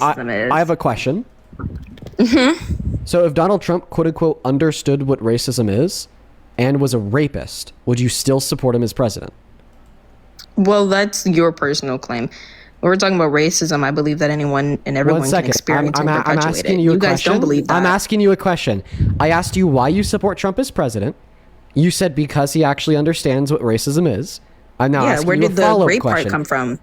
racism is. I have a question. Mm-hmm. So if Donald Trump, quote unquote, understood what racism is and was a rapist, would you still support him as president? Well, that's your personal claim. When we're talking about racism, I believe that anyone and everyone can experience and perpetuate it. You guys don't believe that. I'm asking you a question. I asked you why you support Trump as president. You said because he actually understands what racism is. I'm now asking where you a did the follow-up rape question. part come from?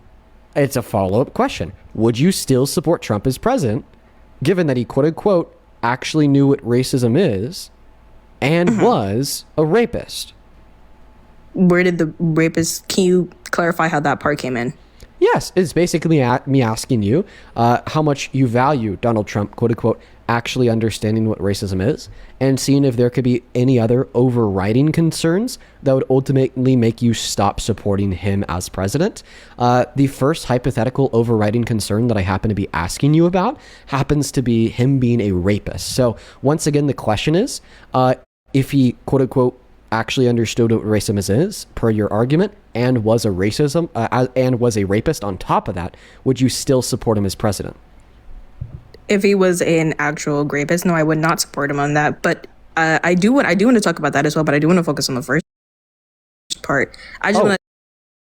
It's a follow-up question. Would you still support Trump as president, given that he, quote unquote, actually knew what racism is and was a rapist? Where did the rapist, can you clarify how that part came in? Yes, it's basically me asking you how much you value Donald Trump, quote unquote, actually understanding what racism is and seeing if there could be any other overriding concerns that would ultimately make you stop supporting him as president. The first hypothetical overriding concern that I happen to be asking you about happens to be him being a rapist. So once again, the question is, if he, quote unquote, actually understood what racism is, per your argument, and was a rapist on top of that, would you still support him as president? If he was an actual rapist, no, I would not support him on that. But I do want to talk about that as well. But I do want to focus on the first part. I just want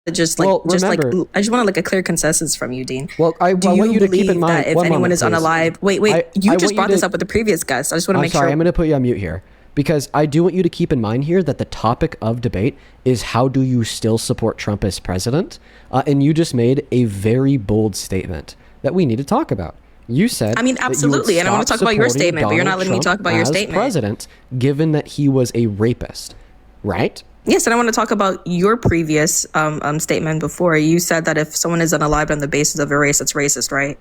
to I just want like a clear consensus from you, Dean. Well, I want you to keep in mind that if anyone is unalive, wait, you just brought this up with the previous guest. I just want to make sure. I'm going to put you on mute here. Because I do want you to keep in mind here that the topic of debate is how do you still support Trump as president? And you just made a very bold statement that we need to talk about. You said, I mean, absolutely, and I want to talk about your statement, but you're not letting me talk about your statement. President, given that he was a rapist, right? Yes, and I want to talk about your previous statement before. You said that if someone is unalived on the basis of a race, it's racist, right?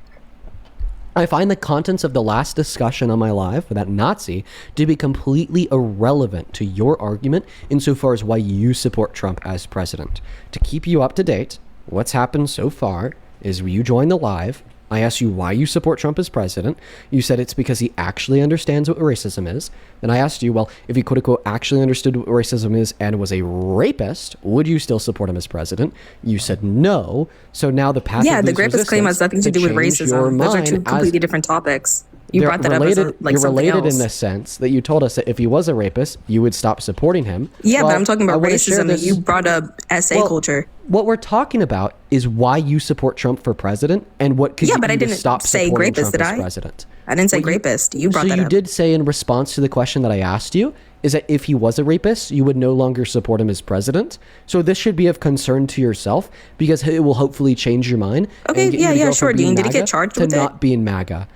I find the contents of the last discussion on my live for that Nazi to be completely irrelevant to your argument insofar as why you support Trump as president. To keep you up to date, what's happened so far is you joined the live. I asked you why you support Trump as president. You said it's because he actually understands what racism is. Then I asked you, well, if he quote unquote actually understood what racism is and was a rapist, would you still support him as president? You said no. So now the path the rapist claim has nothing to do with racism. Those are two completely different topics. You brought that related, up as you're something related else. in the sense that you told us that if he was a rapist, you would stop supporting him. Yeah, but I'm talking about racism, and you brought up SA culture. What we're talking about is why you support Trump for president and what could but I didn't stop say supporting rapist, Trump did as I? president. I didn't say rapist. You brought that up. So you did say in response to the question that I asked you is that if he was a rapist, you would no longer support him as president. So this should be of concern to yourself because it will hopefully change your mind. Okay, yeah, sure, Dean. Did he get charged with it? To not being MAGA.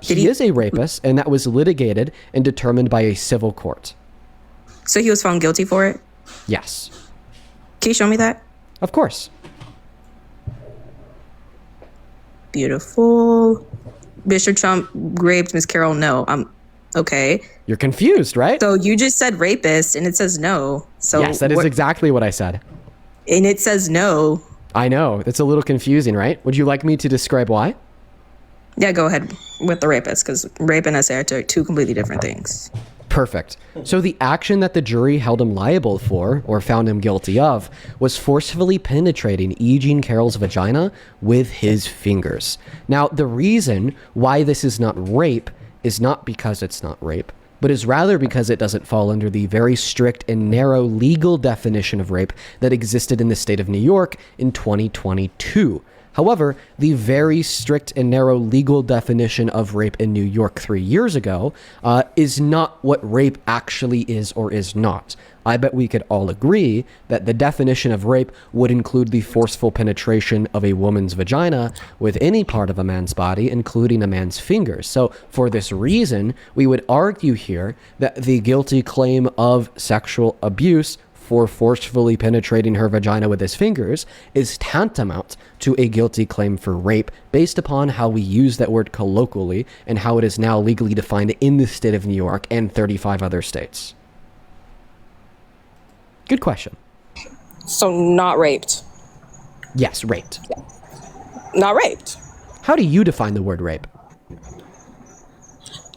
He is a rapist, and that was litigated and determined by a civil court. So he was found guilty for it? Yes. Can you show me that? Of course. Beautiful. Mr. Trump raped Miss Carroll? No. Okay. You're confused, right? So you just said rapist, and it says no. So yes, that is exactly what I said. And it says no. I know. It's a little confusing, right? Would you like me to describe why? Yeah, go ahead with the rapist, because rape and SA are two completely different things. Perfect. So the action that the jury held him liable for, or found him guilty of, was forcefully penetrating E. Jean Carroll's vagina with his fingers. Now, the reason why this is not rape is not because it's not rape, but is rather because it doesn't fall under the very strict and narrow legal definition of rape that existed in the state of New York in 2022. However, the very strict and narrow legal definition of rape in New York 3 years ago is not what rape actually is or is not. I bet we could all agree that the definition of rape would include the forceful penetration of a woman's vagina with any part of a man's body, including a man's fingers. So for this reason, we would argue here that the guilty claim of sexual abuse for forcefully penetrating her vagina with his fingers is tantamount to a guilty claim for rape based upon how we use that word colloquially and how it is now legally defined in the state of New York and 35 other states. Good question. So not raped. Yes, raped. Not raped. How do you define the word rape?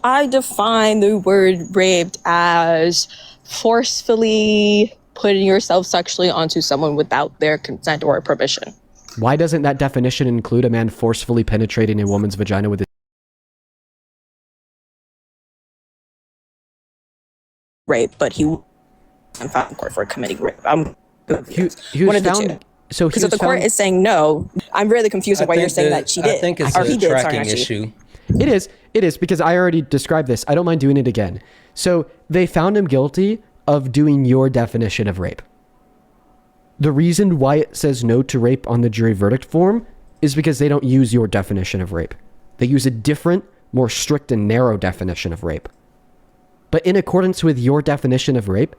I define the word raped as forcefully putting yourself sexually onto someone without their consent or permission. Why doesn't that definition include a man forcefully penetrating a woman's vagina with his rape, but he wasn't found in court for committing rape. I'm confused. he was One of the found two. so he Because was if the court found, is saying no, I'm really confused on why you're saying that she did. I think it's or a he did, sorry, tracking not she. issue. It is because I already described this. I don't mind doing it again. So they found him guilty of doing your definition of rape. The reason why it says no to rape on the jury verdict form is because they don't use your definition of rape. They use a different, more strict and narrow definition of rape. But in accordance with your definition of rape,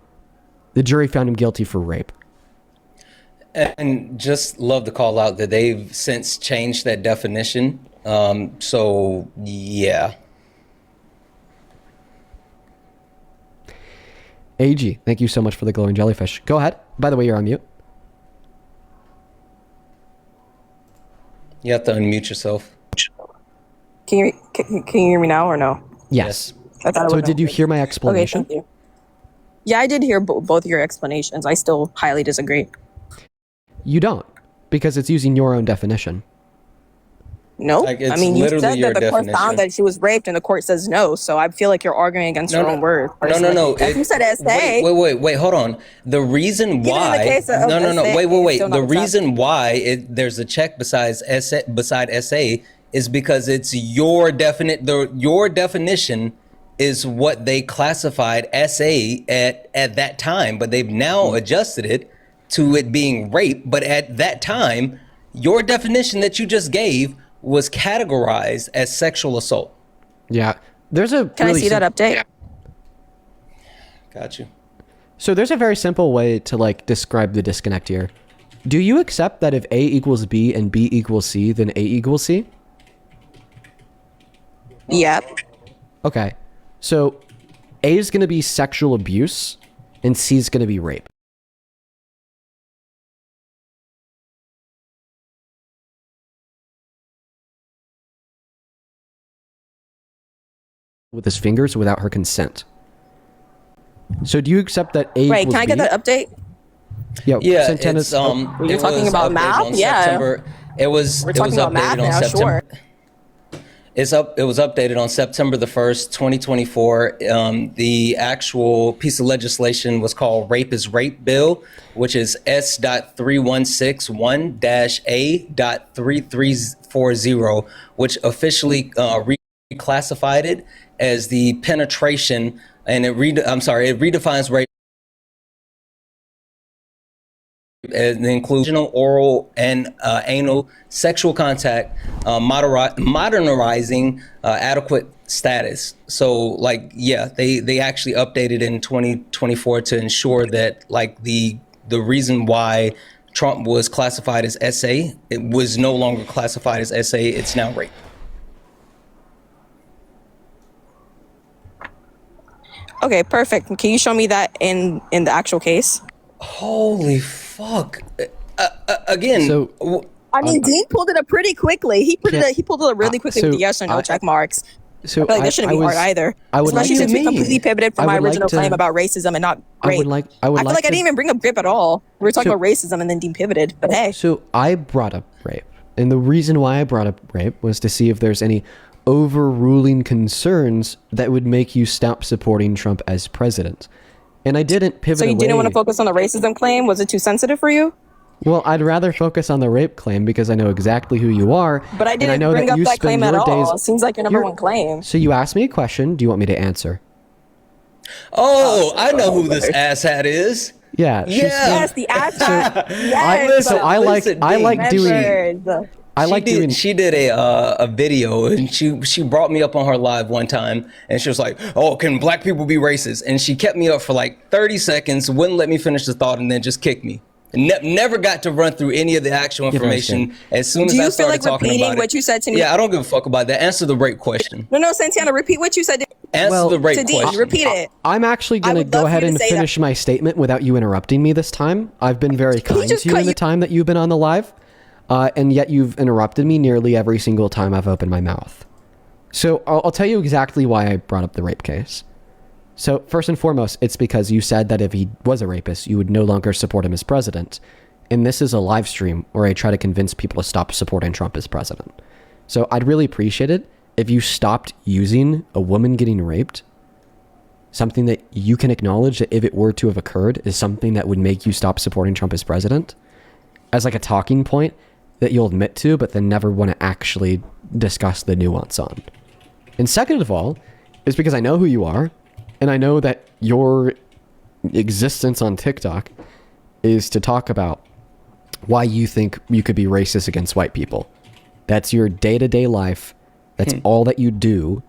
the jury found him guilty for rape. And just love to call out that they've since changed that definition. So, yeah. AG, thank you so much for the glowing jellyfish. Go ahead. By the way, you're on mute. You have to unmute yourself. Can you hear me now or no? Yes. I thought it So was did you hear my Okay, explanation? thank you. Yeah, I did hear both your explanations. I still highly disagree. You don't, because it's using your own definition. No, Like, it's I mean, you literally said your that the court definition. found that she was raped, and the court says no. So I feel like you're arguing against your own words. No. personally. If you said SA, Wait, hold on. The reason in the why. case of No. SA, Wait. it's still The not reason why there's a check beside SA is because it's your your definition is what they classified SA at that time, but they've now adjusted it to it being rape. But at that time, your definition that you just gave was categorized as sexual assault. Yeah. There's a can really I see that update? Got you. So there's a very simple way to like describe the disconnect here. Do you accept that if A equals B and B equals C, then A equals C? Yep. Okay. So A is going to be sexual abuse and C is going to be rape. With his fingers without her consent. So do you accept that A Right. equals Can I get B? that update? Yeah, Santana's- it's Were you it talking was about updated math? on Yeah. September. It was We're talking about math now. Sure. It was updated on September the 1st, 2024. The actual piece of legislation was called Rape is Rape Bill, which is S.3161-A.3340, which officially reclassified it as the penetration, and it redefines rape as the inclusion of oral and anal sexual contact, modernizing adequate status. So, like, yeah, they actually updated in 2024 to ensure that, like, the reason why Trump was classified as SA, it was no longer classified as SA. It's now rape. Okay, perfect. Can you show me that in the actual case? Holy fuck! Again, So- I mean, Dean pulled it up pretty quickly. He pulled it up really quickly so with the yes or no I- check marks. So I feel like that shouldn't be hard either. I would Especially like since to- we completely pivoted from I my would like original to- claim about racism and not I rape. would like I feel like I to- didn't even bring up rape at all. We were talking So- about racism and then Dean pivoted. But hey, So I brought up rape. And the reason why I brought up rape was to see if there's any overruling concerns that would make you stop supporting Trump as president. And I didn't pivot so you didn't away. want to focus on the racism claim? Was it too sensitive for you? Well, I'd rather focus on the rape claim because I know exactly who you are. But I and didn't know bring up you that claim spend at your all. days- It seems like your number You're- one claim. So you asked me a question. Do you want me to answer? oh, I know who this asshat is. Yeah. she's Yeah. been- Yes, the asshole. Yes. listen, I like listen, I Dean. like doing Members. I like doing She did a video, and she brought me up on her live one time, and she was like, "Oh, can black people be racist?" And she kept me up for like 30 seconds, wouldn't let me finish the thought, and then just kicked me. And never got to run through any of the actual information. As soon as Do I you feel started like talking repeating about what you said to me? Yeah, I don't give a fuck about that. Answer the rape question. No, Santiana, repeat what you said Answer Well, the rape to Dean. question. Repeat it. I'm actually going to would go love for ahead you to and say that. finish my statement without you interrupting me this time. I've been very kind just to you cut in the you- time that you've been on the live, and yet you've interrupted me nearly every single time I've opened my mouth. So I'll tell you exactly why I brought up the rape case. So first and foremost, it's because you said that if he was a rapist, you would no longer support him as president. and this is a live stream where I try to convince people to stop supporting Trump as president. So I'd really appreciate it if you stopped using a woman getting raped, something that you can acknowledge that if it were to have occurred is something that would make you stop supporting Trump as president, as like a talking point that you'll admit to, but then never want to actually discuss the nuance on. And second of all, is because I know who you are, and I know that your existence on TikTok is to talk about why you think you could be racist against white people. That's your day-to-day life. That's all that you do.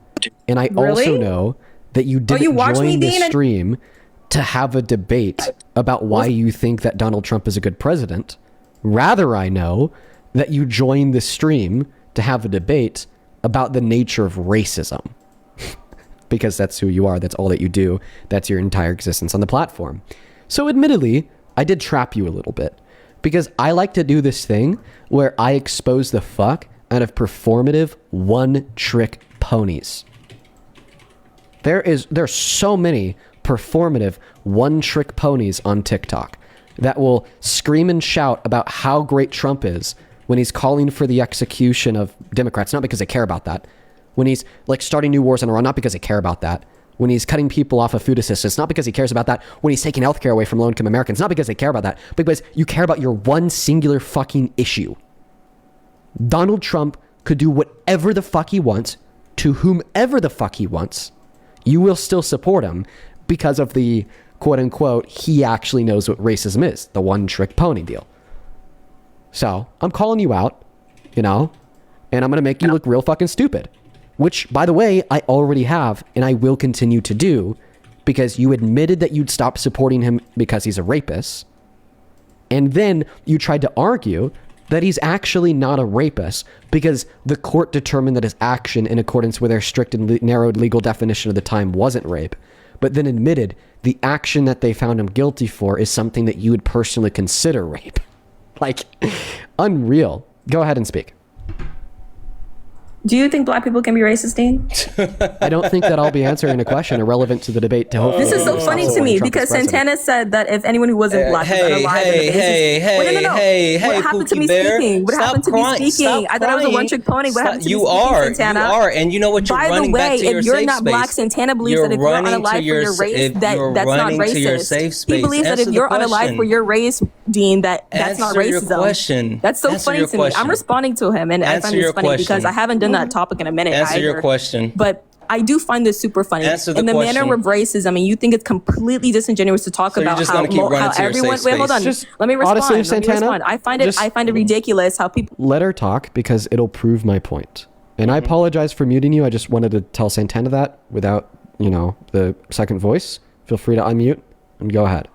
And I also Really? know that you didn't you watch me join the being a- stream to have a debate about why you think that Donald Trump is a good president. Rather, I know that you joined the stream to have a debate about the nature of racism. Because that's who you are. That's all that you do. That's your entire existence on the platform. So admittedly, I did trap you a little bit. Because I like to do this thing where I expose the fuck out of performative one-trick ponies. There's so many performative one-trick ponies on TikTok that will scream and shout about how great Trump is when he's calling for the execution of Democrats, not because they care about that. When he's like starting new wars in Iran, not because they care about that. When he's cutting people off of food assistance, not because he cares about that. When he's taking healthcare away from low-income Americans, not because they care about that, but because you care about your one singular fucking issue. Donald Trump could do whatever the fuck he wants to whomever the fuck he wants. You will still support him because of the quote-unquote, he actually knows what racism is, the one-trick pony deal. So, I'm calling you out, you know, and I'm going to make you look real fucking stupid. Which, by the way, I already have, and I will continue to do, because you admitted that you'd stop supporting him because he's a rapist, and then you tried to argue that he's actually not a rapist because the court determined that his action in accordance with their strict and narrowed legal definition of the time wasn't rape, but then admitted the action that they found him guilty for is something that you would personally consider rape. Like, unreal. Go ahead and speak. Do you think black people can be racist, Dean? I don't think that I'll be answering a question irrelevant to the debate to hopefully... This is so funny to me because Santana said that if anyone who wasn't black was unalive in the basis. Wait, no. What happened to me speaking? What happened to me speaking? I thought I was a one-trick pony. What happened to me speaking, Santana? You are, and you know what? You're By the running way, back to your if you're safe not black, space. Santana believes that if you're unalive for your race, that's not racist. He believes that if you're unalive for your race, Dean, that's not racism. That's so funny to me. I'm responding to him, and I find this funny because I haven't done that topic in a minute. Answer your question. But I do find this super funny. Answer the in the question. manner of racism, and you think it's completely disingenuous to talk So you're about just how, gonna keep running how to your everyone. safe Wait, hold on. space. Let me respond. Honestly, Let me Santana, respond. I find it ridiculous how people. Let her talk because it'll prove my point. And I apologize for muting you. I just wanted to tell Santana that without, the second voice. Feel free to unmute and go ahead.